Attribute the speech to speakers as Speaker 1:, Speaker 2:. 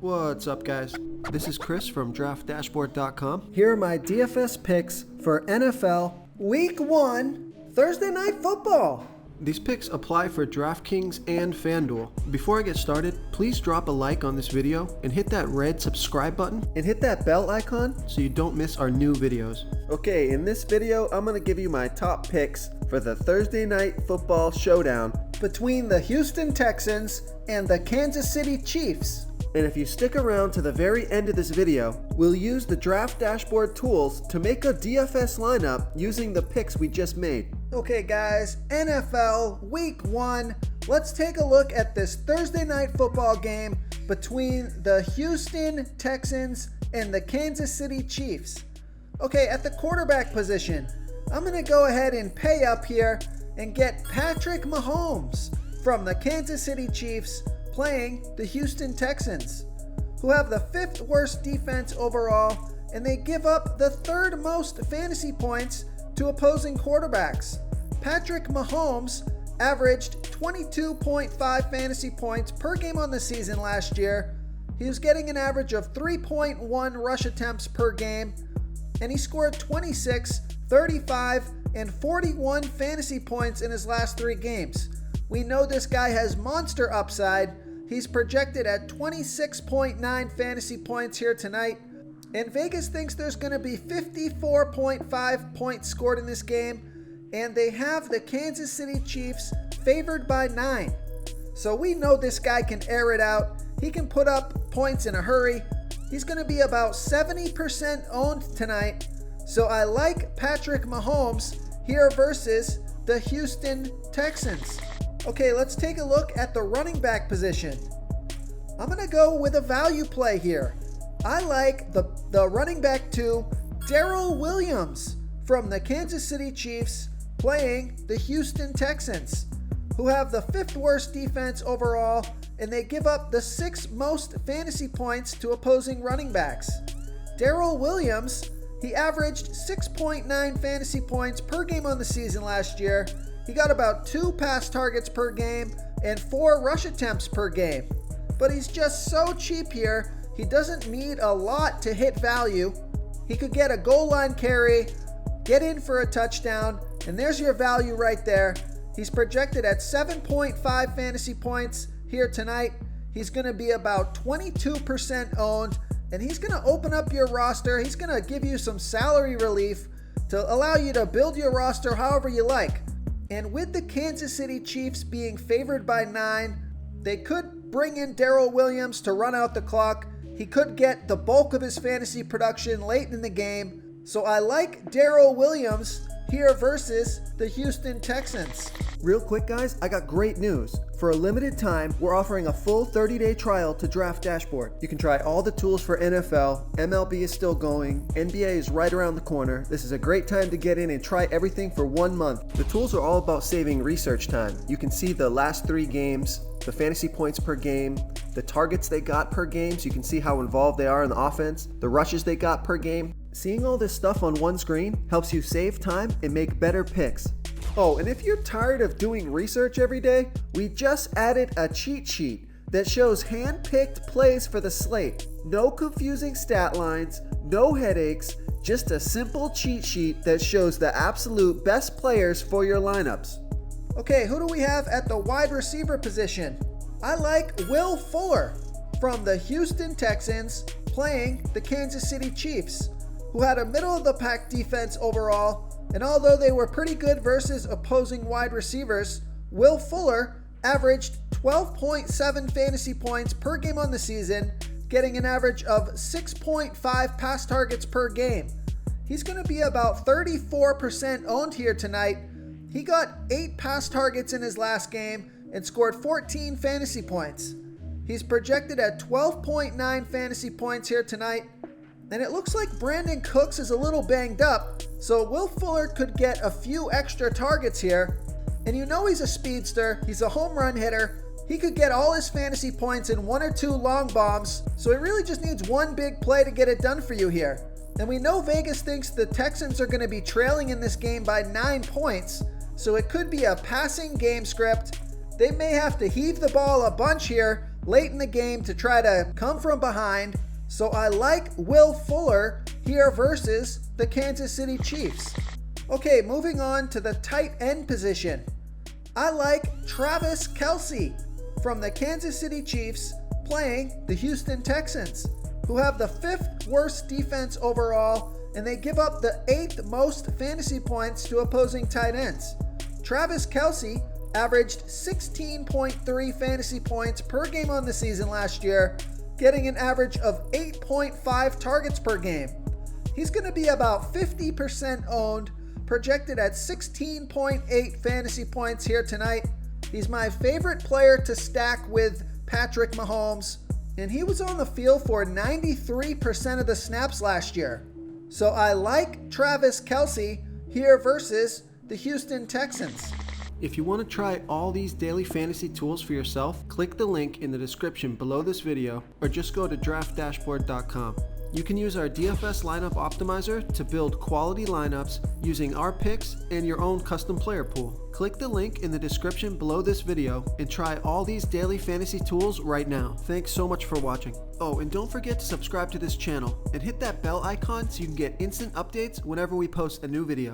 Speaker 1: What's up, guys? This is Chris from DraftDashboard.com. Here are my DFS picks for NFL Week 1 Thursday Night Football. These picks apply for DraftKings and FanDuel. Before I get started, please drop a like on this video and hit that red subscribe button and hit that bell icon so you don't miss our new videos. Okay, in this video, I'm going to give you my top picks for the Thursday Night Football Showdown between the Houston Texans and the Kansas City Chiefs. And if you stick around to the very end of this video, we'll use the Draft Dashboard tools to make a DFS lineup using the picks we just made. Okay guys, NFL Week 1. Let's take a look at this Thursday Night Football game between the Houston Texans and the Kansas City Chiefs. Okay, at the quarterback position, I'm going to go ahead and pay up here and get Patrick Mahomes from the Kansas City Chiefs playing the Houston Texans, who have the 5th worst defense overall, and they give up the 3rd most fantasy points to opposing quarterbacks. Patrick Mahomes averaged 22.5 fantasy points per game on the season last year. He was getting an average of 3.1 rush attempts per game, and he scored 26, 35, and 41 fantasy points in his last 3 games. We know this guy has monster upside. He's projected at 26.9 fantasy points here tonight, and Vegas thinks there's going to be 54.5 points scored in this game, and they have the Kansas City Chiefs favored by 9. So we know this guy can air it out. He can put up points in a hurry. He's going to be about 70% owned tonight, so I like Patrick Mahomes here versus the Houston Texans. Okay, let's take a look at the running back position. I'm going to go with a value play here. I like the running back 2, Darrell Williams from the Kansas City Chiefs playing the Houston Texans, who have the 5th worst defense overall, and they give up the 6th most fantasy points to opposing running backs. Darrell Williams, he averaged 6.9 fantasy points per game on the season last year. He got about 2 pass targets per game and 4 rush attempts per game. But he's just so cheap here. He doesn't need a lot to hit value. He could get a goal line carry, get in for a touchdown, and there's your value right there. He's projected at 7.5 fantasy points here tonight. He's going to be about 22% owned, and he's going to open up your roster. He's going to give you some salary relief to allow you to build your roster however you like. And with the Kansas City Chiefs being favored by 9, they could bring in Darrell Williams to run out the clock. He could get the bulk of his fantasy production late in the game. So I like Darrell Williams here versus the Houston Texans. Real quick, guys, I got great news. For a limited time, we're offering a full 30-day trial to Draft Dashboard. You can try all the tools for NFL. MLB is still going. NBA is right around the corner. This is a great time to get in and try everything for 1 month. The tools are all about saving research time. You can see the last 3 games, the fantasy points per game, the targets they got per game, so you can see how involved they are in the offense, the rushes they got per game. Seeing all this stuff on one screen helps you save time and make better picks. Oh, and if you're tired of doing research every day, we just added a cheat sheet that shows hand-picked plays for the slate. No confusing stat lines, no headaches, just a simple cheat sheet that shows the absolute best players for your lineups. Okay, who do we have at the wide receiver position? I like Will Fuller from the Houston Texans playing the Kansas City Chiefs, who had a middle-of-the-pack defense overall, and although they were pretty good versus opposing wide receivers, Will Fuller averaged 12.7 fantasy points per game on the season, getting an average of 6.5 pass targets per game. He's going to be about 34% owned here tonight. He got 8 pass targets in his last game and scored 14 fantasy points. He's projected at 12.9 fantasy points here tonight. And it looks like Brandon Cooks is a little banged up, so Will Fuller could get a few extra targets here. And you know he's a speedster, he's a home run hitter. He could get all his fantasy points in 1 or 2 long bombs, so he really just needs one big play to get it done for you here. And we know Vegas thinks the Texans are going to be trailing in this game by 9 points, so it could be a passing game script. They may have to heave the ball a bunch here late in the game to try to come from behind. So I like Will Fuller here versus the Kansas City Chiefs. Okay, moving on to the tight end position. I like Travis Kelce from the Kansas City Chiefs playing the Houston Texans, who have the 5th worst defense overall, and they give up the 8th most fantasy points to opposing tight ends. Travis Kelce averaged 16.3 fantasy points per game on the season last year, getting an average of 8.5 targets per game. He's going to be about 50% owned, projected at 16.8 fantasy points here tonight. He's my favorite player to stack with Patrick Mahomes, and he was on the field for 93% of the snaps last year. So I like Travis Kelce here versus the Houston Texans. If you want to try all these daily fantasy tools for yourself, click the link in the description below this video or just go to DraftDashboard.com. You can use our DFS lineup optimizer to build quality lineups using our picks and your own custom player pool. Click the link in the description below this video and try all these daily fantasy tools right now. Thanks so much for watching. Oh, and don't forget to subscribe to this channel and hit that bell icon so you can get instant updates whenever we post a new video.